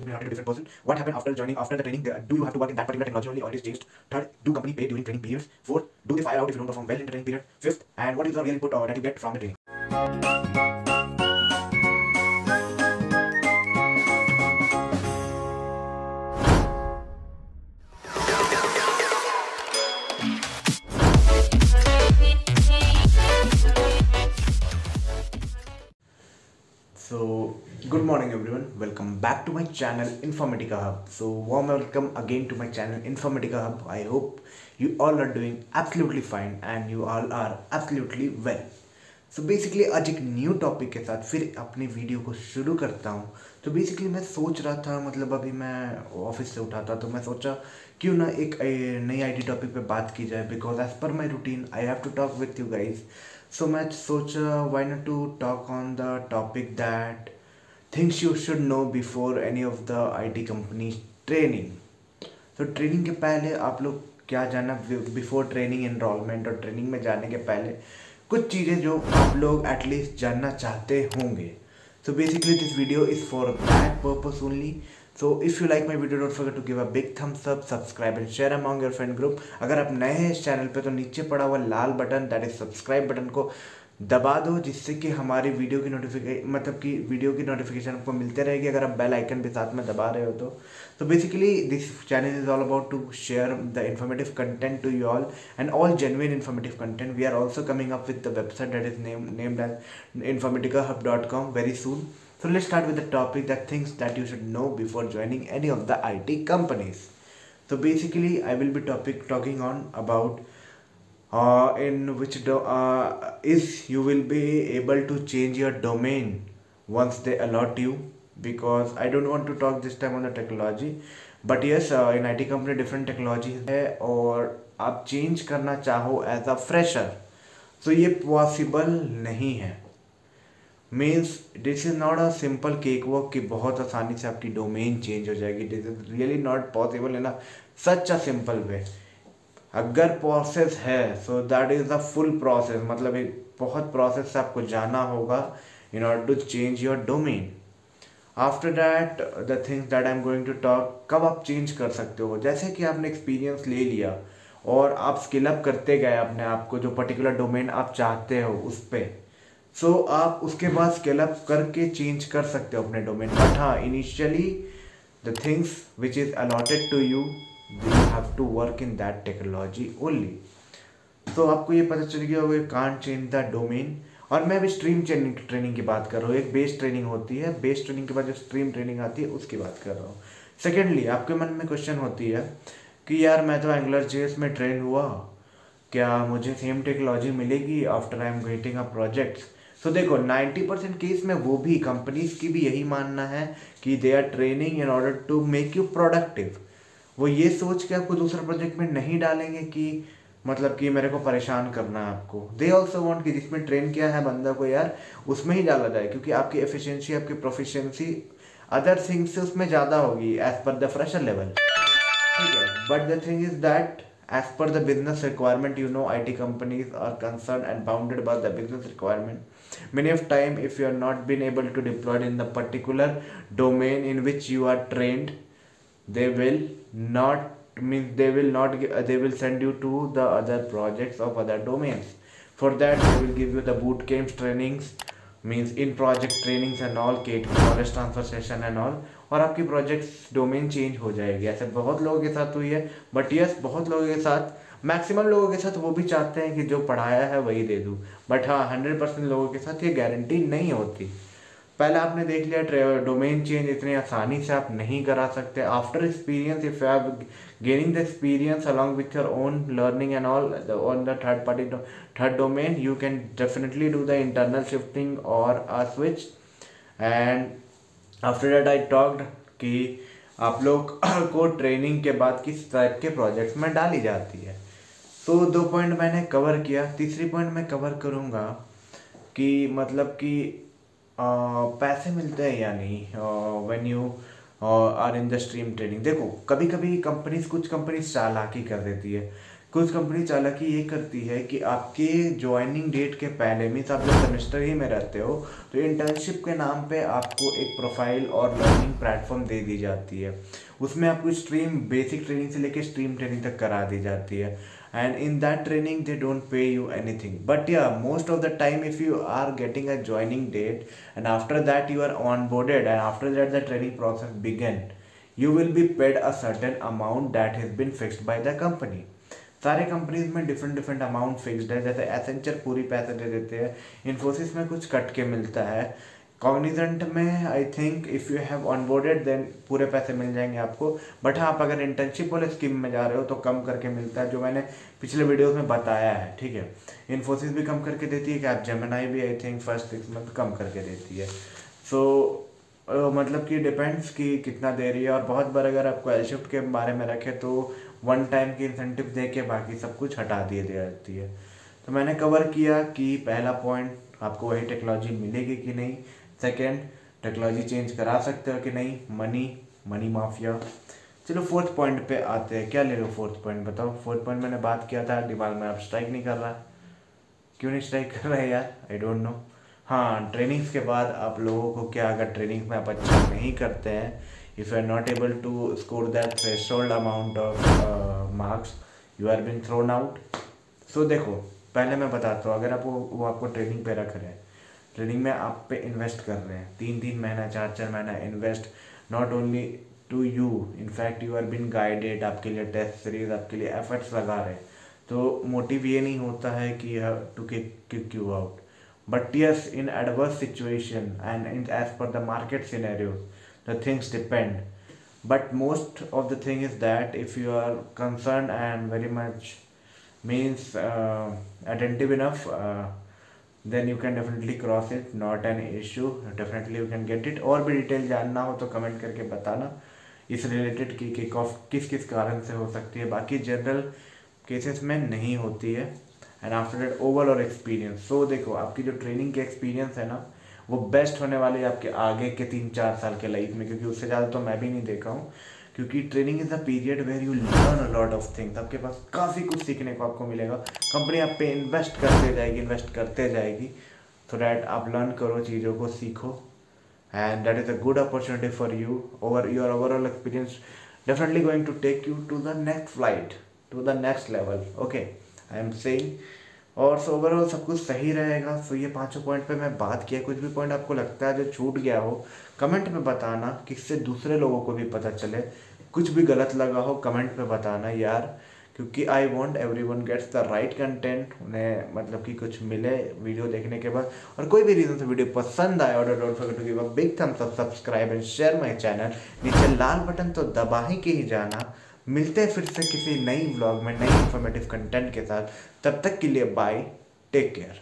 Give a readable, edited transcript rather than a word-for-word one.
You're not a different person. What happened after joining, after the training? Do you have to work in that particular technology only, or it is changed? Third, do company pay during training periods? Fourth, do they fire out if you don't perform well in the training period? Fifth, and what is the real input that you get from the training? So, good morning everyone. Welcome back to my channel Informatica Hub. So, warm welcome again to my channel Informatica Hub. I hope you all are doing absolutely fine and you all are absolutely well. So basically आज एक new topic के साथ फिर अपनी video को शुरू करता हूँ. तो बेसिकली मैं सोच रहा था, मतलब अभी मैं ऑफिस से उठा था तो मैं सोचा क्यों ना एक नई आईटी टॉपिक पे बात की जाए, because as per my routine I have to talk with you guys. So मैं सोचा why not to talk on the topic that things you should know before any of the IT company training. तो training के पहले आप लोग क्या जानना, before training enrolment और ट्रेनिंग में जाने के पहले कुछ चीज़ें जो आप लोग एटलीस्ट जानना चाहते होंगे. So basically this video is for that purpose only. So if you like my video don't forget to give a big thumbs up, subscribe and share among your friend group. अगर आप नए हैं इस channel पे तो नीचे पड़ा हुआ लाल button that is subscribe button को दबा दो, जिससे कि हमारी वीडियो की नोटिफिकेशन आपको मिलते रहेगी अगर आप बेल आइकन भी साथ में दबा रहे हो तो. So basically this channel is all about to share the informative content to you all, and all genuine informative content. We are also coming up with the website that is named as informaticahub.com very soon. So let's start with the topic, that things that you should know before joining any of the IT companies. So basically I will be talking on about in which is you will be able to change your domain once they allot you, because I don't want to talk this time on the technology, but yes, in IT company different technology है और आप change करना चाहो as a fresher तो ये possible नहीं है. Means this is not a simple cake work कि बहुत आसानी से आपकी डोमेन चेंज हो जाएगी. This is really not possible in a such a simple way. अगर प्रोसेस है so that is the full process, मतलब एक बहुत प्रोसेस से आपको जाना होगा in order to change your domain. After that the things that I am going to talk, कब आप चेंज कर सकते हो. जैसे कि आपने एक्सपीरियंस ले लिया और आप स्किल अप करते गए अपने आप को जो पर्टिकुलर डोमेन आप चाहते हो उस पर, सो आप उसके बाद स्किल अप करके चेंज कर सकते हो अपने डोमेन. बट हाँ, initially the things which is allotted to you you have to work in that technology only. तो आपको ये पता चल गया होगा, कांट चेंज द डोमेन. और मैं अभी स्ट्रीम ट्रेनिंग की बात कर रहा हूँ. एक बेस ट्रेनिंग होती है, बेस ट्रेनिंग के बाद जो स्ट्रीम ट्रेनिंग आती है उसकी बात कर रहा हूँ. सेकेंडली आपके मन में क्वेश्चन होती है कि यार मैं तो एंगुलर जेएस में ट्रेन हुआ, क्या मुझे सेम टेक्नोलॉजी मिलेगी after I am getting a project. तो देखो 90% केस में वो भी कंपनीज की भी यही मानना है कि they are training in order to make you productive. वो ये सोच के आपको दूसरे प्रोजेक्ट में नहीं डालेंगे कि मतलब कि मेरे को परेशान करना है आपको. दे ऑल्सो वांट कि जिसमें ट्रेन किया है बंदा को यार उसमें ही डाला जाए, क्योंकि आपकी एफिशिएंसी, आपकी प्रोफिशिएंसी अदर थिंग्स से उसमें ज़्यादा होगी as per the fresher level. ठीक है, but the thing is that as per the business requirement, you know, IT companies are concerned and bounded by the business requirement. Many of time if you are not been able to deploy in the particular domain in which you are trained, they will not they will send you to the other projects of other domains. For that they will give you the boot camps trainings, means in project trainings and all, knowledge transfer session and all, और आपकी project domain change हो जाएगी. ऐसे बहुत लोगों के साथ हुई है. बट यस, बहुत लोगों के साथ, मैक्सिमम लोगों के साथ वो भी चाहते हैं कि जो पढ़ाया है वही दे दूँ. बट हाँ, 100% लोगों के साथ ये गारंटी नहीं होती. पहले आपने देख लिया डोमेन चेंज इतनी आसानी से आप नहीं करा सकते. After experience, if you have gaining the experience along with your own learning and all on the third domain, you can definitely do the internal shifting or a switch. And after that I talked कि आप लोग को training के बाद किस type के projects में डाली जाती है. तो 2 पॉइंट मैंने कवर किया. तीसरी पॉइंट मैं कवर करूँगा कि मतलब कि पैसे मिलते हैं या नहीं when you are in the stream training. देखो कभी कभी कंपनीज, कुछ कंपनीज चालाकी कर देती है कुछ कंपनी चालाकी ये करती है कि आपके ज्वाइनिंग डेट के पहले मीन्स आप जब सेमेस्टर ही में रहते हो तो इंटर्नशिप के नाम पे आपको एक प्रोफाइल और लर्निंग प्लेटफॉर्म दे दी जाती है। उसमें आपको स्ट्रीम बेसिक ट्रेनिंग से लेकर स्ट्रीम ट्रेनिंग तक करा दी जाती है। And in that training they don't pay you anything, but yeah most of the time if you are getting a joining date and after that you are onboarded and after that the training process begin, you will be paid a certain amount that has been fixed by the company। सारे companies में different different amount fixed है। जैसे Accenture पूरी पैसे दे देते हैं, इन्फोसिस में कुछ कट के मिलता है, कॉग्निजेंट में I think if you have onboarded then पूरे पैसे मिल जाएंगे आपको। बट हाँ, आप अगर इंटर्नशिप वाले स्कीम में जा रहे हो तो कम करके मिलता है, जो मैंने पिछले वीडियोस में बताया है। ठीक है, इन्फोसिस भी कम करके देती है, कैपजेमिनी भी आई थिंक फर्स्ट 6 मंथ कम करके देती है। सो मतलब कि डिपेंड्स कि कितना दे रही है। और बहुत बार अगर आपको एल शिफ्ट के बारे में रखे तो वन टाइम की इंसेंटिव दे के बाकी सब कुछ हटा दिए जाती है। तो मैंने कवर किया कि पहला पॉइंट, आपको वही टेक्नोलॉजी मिलेगी कि नहीं। सेकंड, टेक्नोलॉजी चेंज करा सकते हो कि नहीं। Money mafia. चलो फोर्थ पॉइंट पे आते हैं। क्या ले लो फोर्थ पॉइंट, बताओ। फोर्थ पॉइंट मैंने बात किया था, दिमाग में आप स्ट्राइक नहीं कर रहा। क्यों नहीं स्ट्राइक कर रहा है यार, आई डोंट नो। हाँ, ट्रेनिंग्स के बाद आप लोगों को क्या, अगर ट्रेनिंग में आप अच्छा नहीं करते हैं, if you are not able to score that threshold amount of marks, you are been thrown out. So देखो, पहले मैं बताता हूँ, अगर आपको वो आपको ट्रेनिंग पे रख रहे हैं, ट्रेनिंग में आप पे इन्वेस्ट कर रहे हैं, 3-3 महीना 4-4 महीना invest, not only to you, in fact you are been guided, आपके लिए टेस्ट सीरीज, आपके लिए एफर्ट्स लगा रहे हैं, तो मोटिव ये नहीं होता है कि to kick you out. But yes, in adverse situation and as per the market scenarios, the things depend. But most of the thing is that if you are concerned and very much means attentive enough, then you can definitely cross it, not an issue, definitely you can get it। और भी detail जानना हो तो comment करके बताना इस related की kick off किस किस कारण से हो सकती है। बाकी जनरल केसेस में नहीं होती है। And after that overall experience. So देखो, आपकी जो ट्रेनिंग के एक्सपीरियंस है ना, वो बेस्ट होने वाले है आपके आगे के 3-4 साल के लाइफ में, क्योंकि उससे ज़्यादा तो मैं भी नहीं देखा हूँ। क्योंकि training is a period where you learn a lot of things. आपके पास काफ़ी कुछ सीखने को आपको मिलेगा। कंपनी आप पे इन्वेस्ट करते जाएगी सो डैट आप लर्न करो, चीज़ों को सीखो, and that is a good opportunity for you। over your overall experience definitely going to take you to the next flight, to the next level। okay, I am saying। और so overall सब कुछ सही रहेगा। सो ये 5 point पे मैं बात किया। कुछ भी पॉइंट आपको लगता है जो छूट गया हो, कमेंट में बताना, किससे दूसरे लोगों को भी पता चले। कुछ भी गलत लगा हो कमेंट में बताना यार, क्योंकि I want everyone gets the right content. उन्हें मतलब कि कुछ मिले वीडियो देखने के बाद। और कोई भी रीज़न से वीडियो पसंद आए और don't forget to give a big thumbs up, subscribe and share my channel. नीचे लाल बटन तो दबा ही के ही जाना। मिलते हैं फिर से किसी नई व्लॉग में नई इन्फॉर्मेटिव कंटेंट के साथ। तब तक के लिए बाय, टेक केयर।